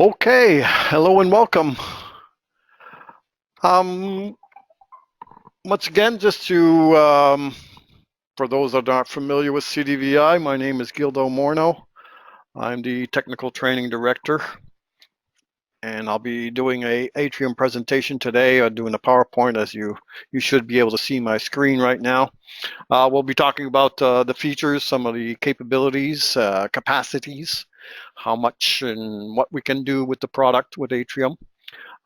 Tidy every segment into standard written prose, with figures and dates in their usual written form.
Okay, hello and welcome. Um, Once again, just to for those that aren't familiar with CDVI, my name is Gildo Morno. I'm the technical training director, and I'll be doing a ATRIUM presentation today. I'm doing a PowerPoint, as you should be able to see my screen right now. We'll be talking about the features, some of the capabilities, capacities, how much and what we can do with the product with ATRIUM.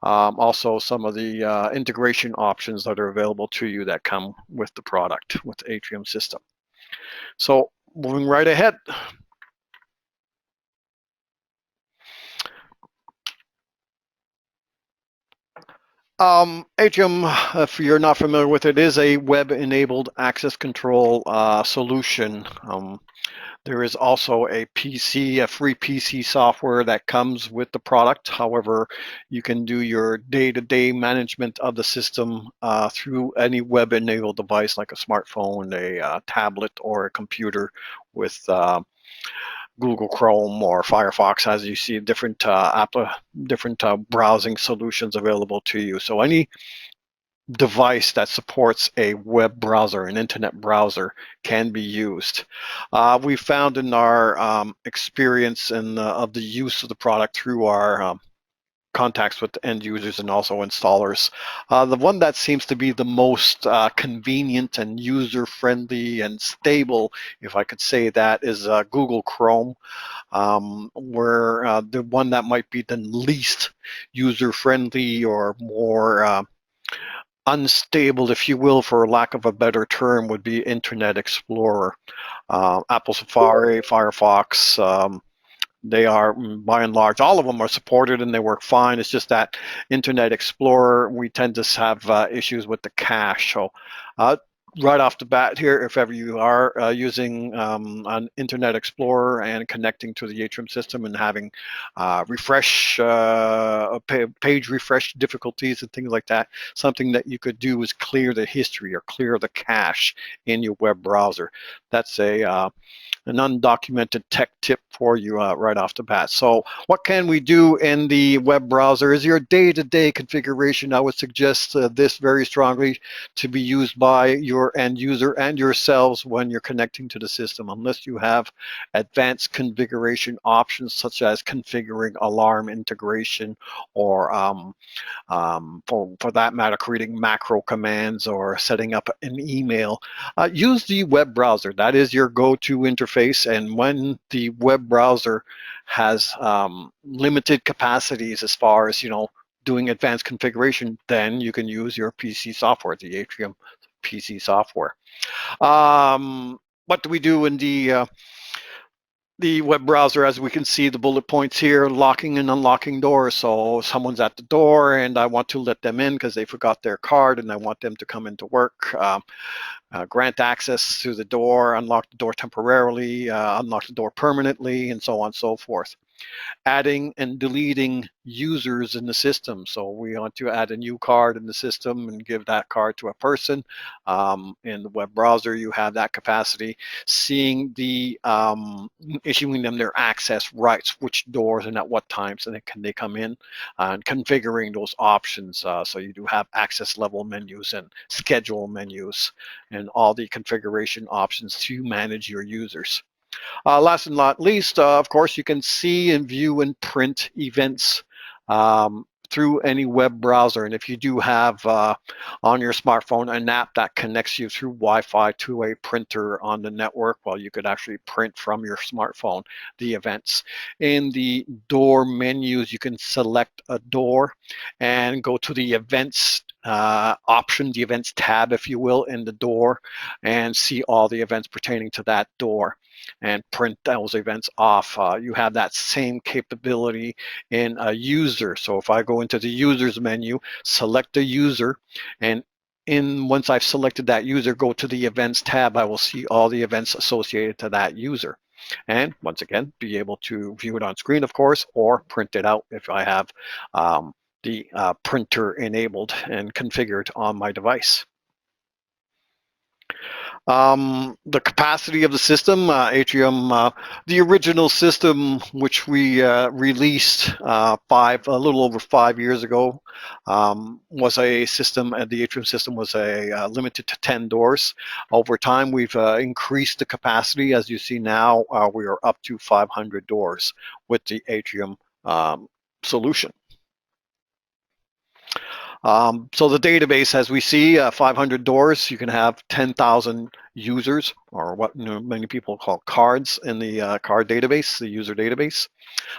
Also, some of the integration options that are available to you that come with the product, with the ATRIUM system. So moving right ahead. ATRIUM, if you're not familiar with it, is a web-enabled access control solution. There is also a free PC software that comes with the product. However, you can do your day-to-day management of the system through any web-enabled device like a smartphone, a tablet, or a computer with Google Chrome or Firefox, as you see different browsing solutions available to you. So any device that supports a web browser, an internet browser, can be used. We found in our experience of the use of the product through our contacts with end users and also installers, the one that seems to be the most convenient and user-friendly and stable, if I could say that, is Google Chrome, where the one that might be the least user-friendly or more unstable, if you will, for lack of a better term, would be Internet Explorer. Apple Safari, Firefox, they are, by and large, all of them are supported and they work fine. It's just that Internet Explorer, we tend to have issues with the cache. So right off the bat here, if ever you are using an Internet Explorer and connecting to the ATRIUM system and having page refresh difficulties and things like that, something that you could do is clear the history or clear the cache in your web browser. That's an undocumented tech tip for you right off the bat. So what can we do in the web browser? Is your day-to-day configuration. I would suggest this very strongly to be used by your end user and yourselves when you're connecting to the system, unless you have advanced configuration options such as configuring alarm integration or for that matter, creating macro commands or setting up an email. Use the web browser. That is your go-to interface. And when the web browser has limited capacities as far as, doing advanced configuration, then you can use your PC software, the ATRIUM PC software. What do we do in the web browser? As we can see the bullet points here, locking and unlocking doors. So someone's at the door and I want to let them in because they forgot their card and I want them to come into work. Grant access to the door, unlock the door temporarily, unlock the door permanently, and so on and so forth. Adding and deleting users in the system. So we want to add a new card in the system and give that card to a person. In the web browser, you have that capacity. Seeing issuing them their access rights, which doors and at what times and can they come in, and configuring those options. So you do have access level menus and schedule menus and all the configuration options to manage your users. Last and not least, of course, you can see and view and print events through any web browser. And if you do have on your smartphone an app that connects you through Wi-Fi to a printer on the network, well, you could actually print from your smartphone the events. In the door menus, you can select a door and go to the events option, the events tab, if you will, in the door, and see all the events pertaining to that door and print those events off. You have that same capability in a user. So if I go into the users menu, select a user, and once I've selected that user, go to the events tab, I will see all the events associated to that user. And once again, be able to view it on screen, of course, or print it out if I have the printer enabled and configured on my device. The capacity of the system, ATRIUM, the original system, which we released a little over 5 years ago, was a system, and the ATRIUM system was limited to 10 doors. Over time, we've increased the capacity. As you see now, we are up to 500 doors with the ATRIUM solution. So the database, as we see, 500 doors, you can have 10,000 users, or what many people call cards in the card database, the user database.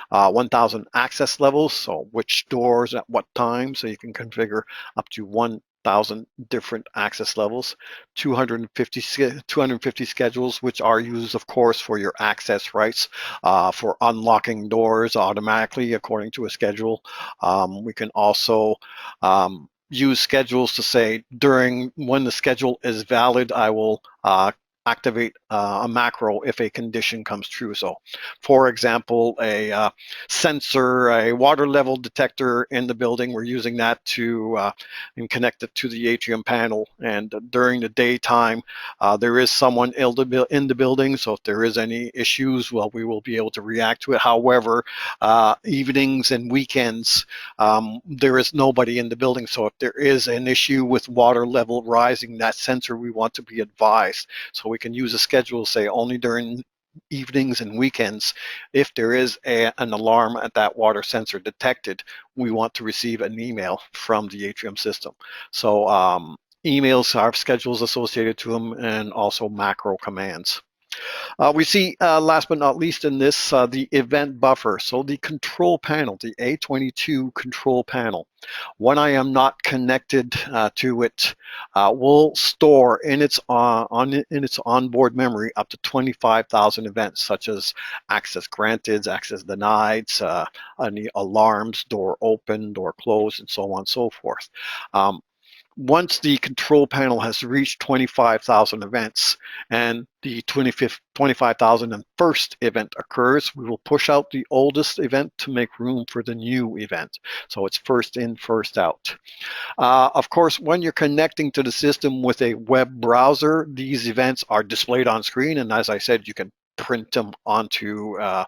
1,000 access levels, so which doors at what time, so you can configure up to 1,000 different access levels. 250 schedules, which are used, of course, for your access rights, for unlocking doors automatically according to a schedule. We can also use schedules to say during when the schedule is valid, I will activate a macro if a condition comes true. So, for example, a sensor, a water level detector in the building, we're using that to and connect it to the ATRIUM panel. And during the daytime, there is someone in the building, so if there is any issues, well, we will be able to react to it. However, evenings and weekends, there is nobody in the building, so if there is an issue with water level rising, that sensor, we want to be advised. So we can use a schedule, say only during evenings and weekends, if there is an alarm at that water sensor detected, we want to receive an email from the ATRIUM system. So emails have schedules associated to them, and also macro commands. We see, last but not least in this, the event buffer. So the control panel, the A22 control panel. When I am not connected to it, will store in its onboard memory up to 25,000 events, such as access granted, access denied, any alarms, door open, door closed, and so on and so forth. Once the control panel has reached 25,000 events and the 25,001st event occurs, we will push out the oldest event to make room for the new event. So it's first in, first out. Of course, when you're connecting to the system with a web browser, these events are displayed on screen, and as I said, you can print them onto uh,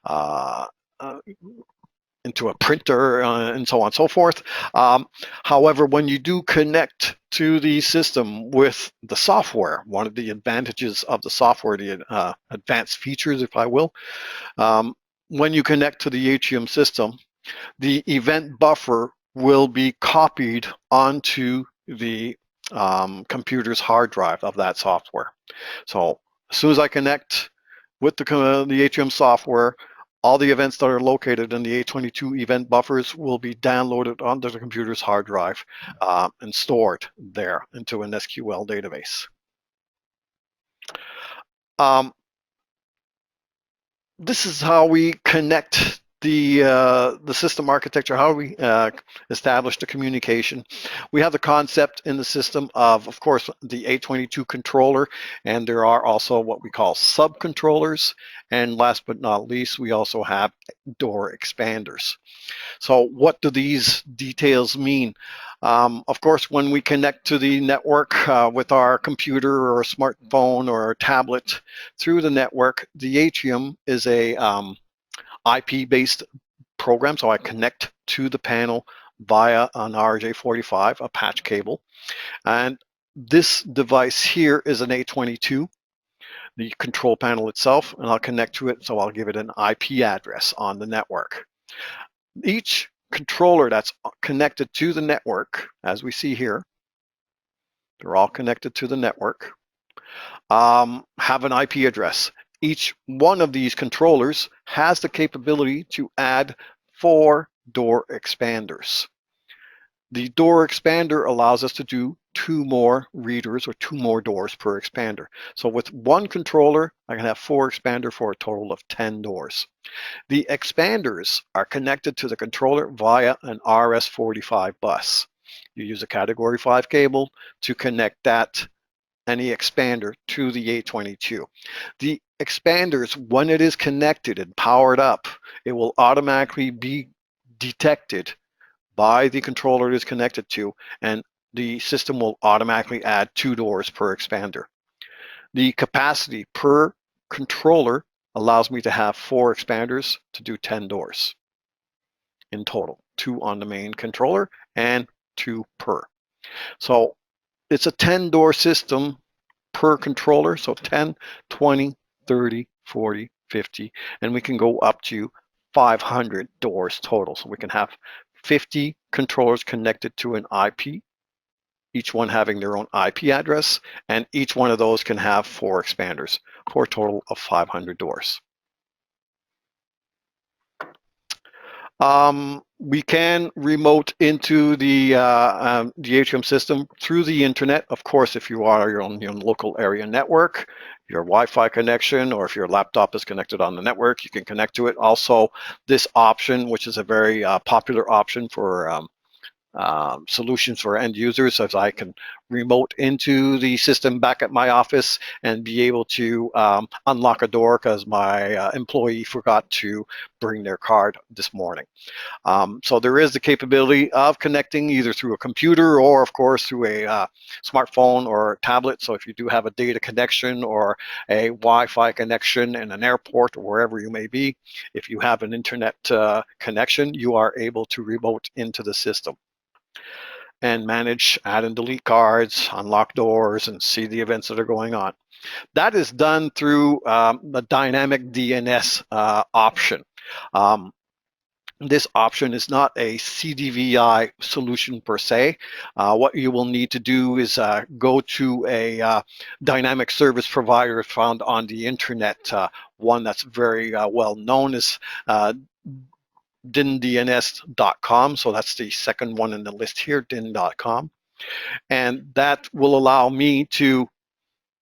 uh, into a printer, and so on and so forth. However, when you do connect to the system with the software, one of the advantages of the software, the advanced features, if I will, when you connect to the ATRIUM system, the event buffer will be copied onto the computer's hard drive of that software. So as soon as I connect with the ATRIUM software, all the events that are located in the A22 event buffers will be downloaded onto the computer's hard drive and stored there into an SQL database. This is how we connect the system architecture, how we establish the communication. We have the concept in the system of course, the A22 controller, and there are also what we call subcontrollers. And last but not least, we also have door expanders. So what do these details mean? Of course, when we connect to the network with our computer or a smartphone or a tablet through the network, the ATRIUM is a IP-based program, so I connect to the panel via an RJ45, a patch cable. And this device here is an A22, the control panel itself, and I'll connect to it, so I'll give it an IP address on the network. Each controller that's connected to the network, as we see here, they're all connected to the network, have an IP address. Each one of these controllers has the capability to add 4 door expanders. The door expander allows us to do 2 more readers or 2 more doors per expander. So with one controller, I can have 4 expander for a total of 10 doors. The expanders are connected to the controller via an RS45 bus. You use a category 5 cable to connect that, any expander, to the A22. The expanders, when it is connected and powered up, it will automatically be detected by the controller it is connected to, and the system will automatically add 2 doors per expander. The capacity per controller allows me to have 4 expanders to do 10 doors in total, 2 on the main controller and 2 per. So it's a 10-door system per controller, so 10, 20, 30, 40, 50, and we can go up to 500 doors total. So we can have 50 controllers connected to an IP, each one having their own IP address, and each one of those can have 4 expanders for a total of 500 doors. We can remote into the ATRIUM system through the internet. Of course, if you are on your local area network, your Wi-Fi connection, or if your laptop is connected on the network, you can connect to it. Also, this option, which is a very popular option for solutions for end users, as I can remote into the system back at my office and be able to unlock a door because my employee forgot to bring their card this morning. So there is the capability of connecting either through a computer or, of course, through a smartphone or tablet. So if you do have a data connection or a Wi-Fi connection in an airport or wherever you may be, if you have an internet connection, you are able to remote into the system and manage, add and delete cards, unlock doors, and see the events that are going on. That is done through the dynamic DNS option. This option is not a CDVI solution per se. What you will need to do is go to a dynamic service provider found on the internet. One that's very well known is dindns.com. So that's the second one in the list here, din.com. And that will allow me to,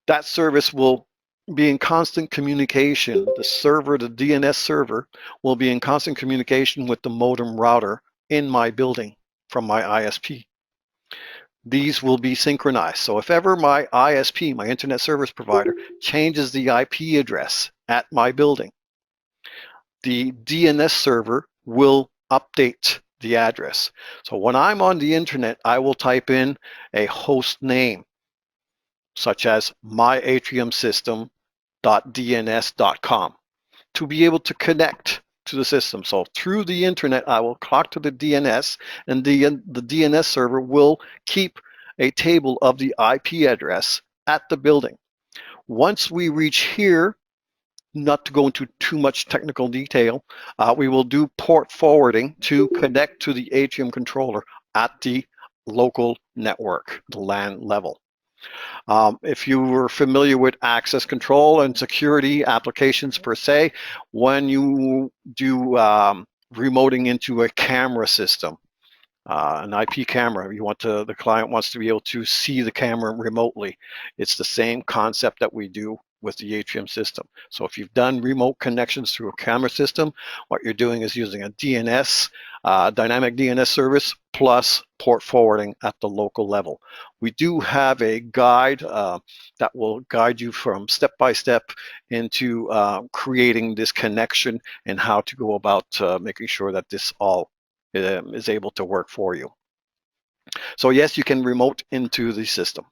that service will be in constant communication. The server, the DNS server, will be in constant communication with the modem router in my building from my ISP. These will be synchronized. So if ever my ISP, my internet service provider, changes the IP address at my building, the DNS server will update the address. So when I'm on the internet, I will type in a host name, such as myatriumsystem.dns.com, to be able to connect to the system. So through the internet, I will talk to the DNS, and the DNS server will keep a table of the IP address at the building. Once we reach here, not to go into too much technical detail, we will do port forwarding to connect to the ATRIUM controller at the local network, the LAN level. If you were familiar with access control and security applications per se, when you do remoting into a camera system, an IP camera, the client wants to be able to see the camera remotely. It's the same concept that we do with the ATRIUM system. So if you've done remote connections through a camera system, what you're doing is using a DNS, dynamic DNS service, plus port forwarding at the local level. We do have a guide that will guide you from step by step into creating this connection and how to go about making sure that this all is able to work for you. So yes, you can remote into the system.